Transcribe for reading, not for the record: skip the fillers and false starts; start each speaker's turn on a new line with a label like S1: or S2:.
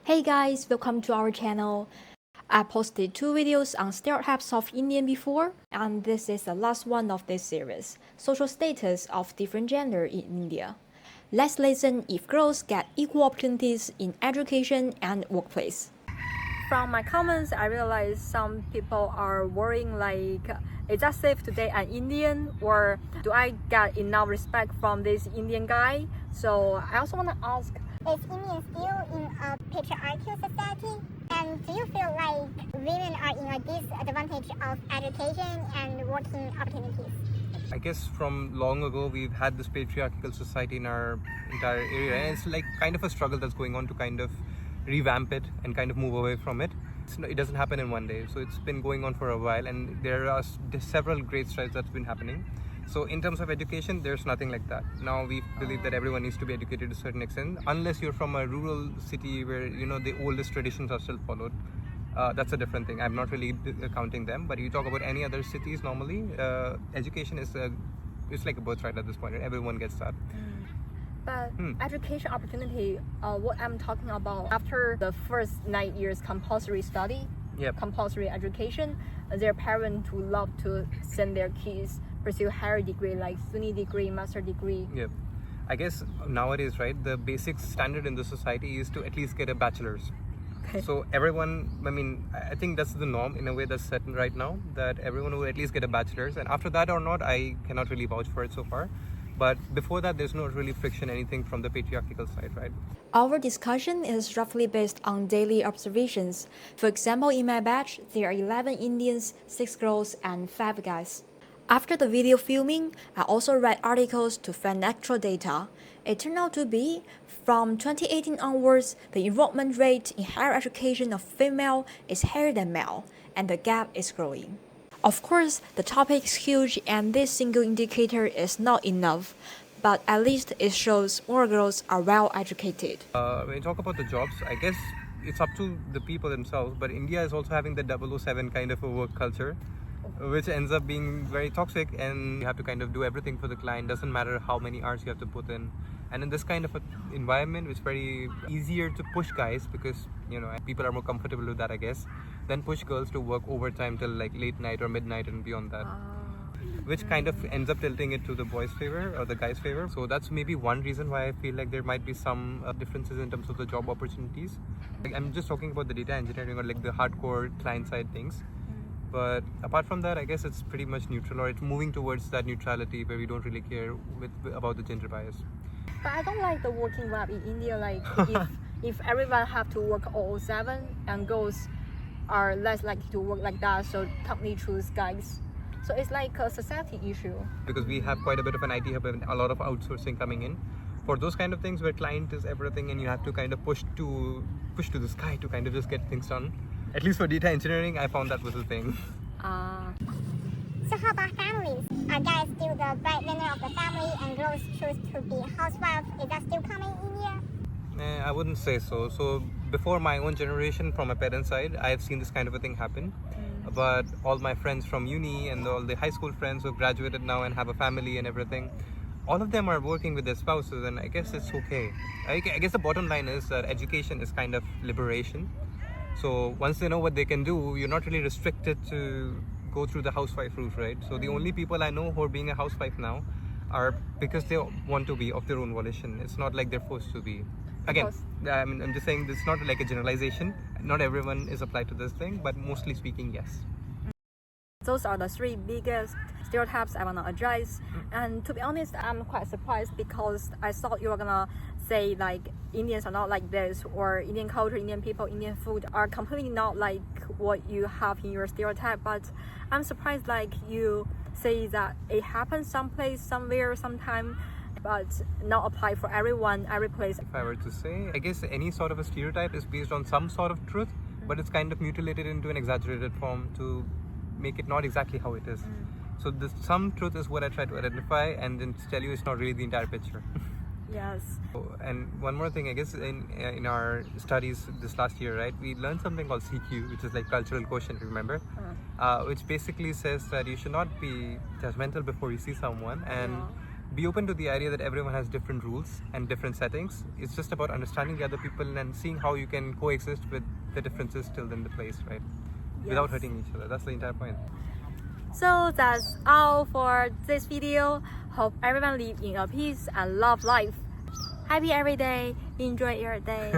S1: Hey guys, welcome to our channel. I posted 2 videos on stereotypes of Indian before, and this is the last one of this series, social status of different gender in India. Let's listen if girls get equal opportunities in education and workplace. From my comments, I realized some people are worrying like, is that safe to date an Indian, or do I get enough respect from this Indian guy? So I also want to ask,
S2: is India still in a patriarchal society? And do you feel like women are in a disadvantage of education and working opportunities?
S3: I guess from long ago we've had this patriarchal society in our entire area, and it's like kind of a struggle that's going on to kind of revamp it and kind of move away from it. It doesn't happen in one day, so it's been going on for a while, and there are several great strides that's been happening. So in terms of education, there's nothing like that. Now we believe that everyone needs to be educated to a certain extent, unless you're from a rural city where the oldest traditions are still followed. That's a different thing. I'm not really counting them, but you talk about any other cities normally, education is it's like a birthright at this point, right? Everyone gets that.
S1: But education opportunity, what I'm talking about, after the first 9 years compulsory study, compulsory education, their parents would love to send their kids pursue higher degree like SUNY degree, master degree.
S3: Yep. I guess nowadays, right, the basic standard in the society is to at least get a bachelor's.
S1: Okay.
S3: So everyone, I think that's the norm in a way that's set right now, that everyone will at least get a bachelor's, and after that or not, I cannot really vouch for it so far. But before that, there's no really friction, anything from the patriarchal side, right?
S1: Our discussion is roughly based on daily observations. For example, in my batch, there are 11 Indians, 6 girls, and 5 guys. After the video filming, I also read articles to find actual data. It turned out to be, from 2018 onwards, the enrollment rate in higher education of female is higher than male, and the gap is growing. Of course, the topic is huge and this single indicator is not enough, but at least it shows more girls are well educated.
S3: When you talk about the jobs, I guess it's up to the people themselves, but India is also having the 007 kind of a work culture, which ends up being very toxic, and you have to kind of do everything for the client. Doesn't matter how many hours you have to put in. And in this kind of an environment, it's very easier to push guys because people are more comfortable with that, I guess, than push girls to work overtime till like late night or midnight and beyond that, which kind of ends up tilting it to the boys' favor or the guys' favor. So that's maybe one reason why I feel like there might be some differences in terms of the job opportunities. Like, I'm just talking about the data engineering or like the hardcore client side things. But apart from that, I guess it's pretty much neutral, or it's moving towards that neutrality where we don't really care about the gender bias.
S1: But I don't like the working web in India, like if everyone have to work 007 and girls are less likely to work like that, so company choose guys. So it's like a society issue. Because
S3: we have quite a bit of an IT hub and a lot of outsourcing coming in. For those kind of things where client is everything and you have to kind of push to the sky to kind of just get things done. At least for data engineering, I found that was a thing.
S2: So how about families? Are guys still the breadwinner of the family and girls choose to be housewives? Is that still common in India?
S3: I wouldn't say so. So before my own generation, from my parents' side, I've seen this kind of a thing happen. But all my friends from uni and all the high school friends who graduated now and have a family and everything, all of them are working with their spouses, and I guess it's okay. I guess the bottom line is that education is kind of liberation. So once they know what they can do, you're not really restricted to go through the housewife route, right? So the only people I know who are being a housewife now are because they want to be of their own volition. It's not like they're forced to be. Again, I'm just saying it's not like a generalization. Not everyone is applied to this thing, but mostly speaking, yes.
S1: Those are the 3 biggest stereotypes I want to address. And to be honest, I'm quite surprised because I thought you were gonna say like Indians are not like this, or Indian culture, Indian people, Indian food are completely not like what you have in your stereotype. But I'm surprised like you say that it happens someplace, somewhere, sometime, but not apply for everyone, every place.
S3: If I were to say, I guess any sort of a stereotype is based on some sort of truth, but it's kind of mutilated into an exaggerated form to make it not exactly how it is. So some truth is what I try to identify and then tell you it's not really the entire picture.
S1: Yes.
S3: And one more thing, I guess in our studies this last year, right, we learned something called CQ, which is like cultural quotient, remember? Which basically says that you should not be judgmental before you see someone, and be open to the idea that everyone has different rules and different settings. It's just about understanding the other people and seeing how you can coexist with the differences still in the place, right? Without hurting each other. That's the entire point.
S1: So that's all for this video. Hope everyone live in a peace and love life. Happy every day. Enjoy your day.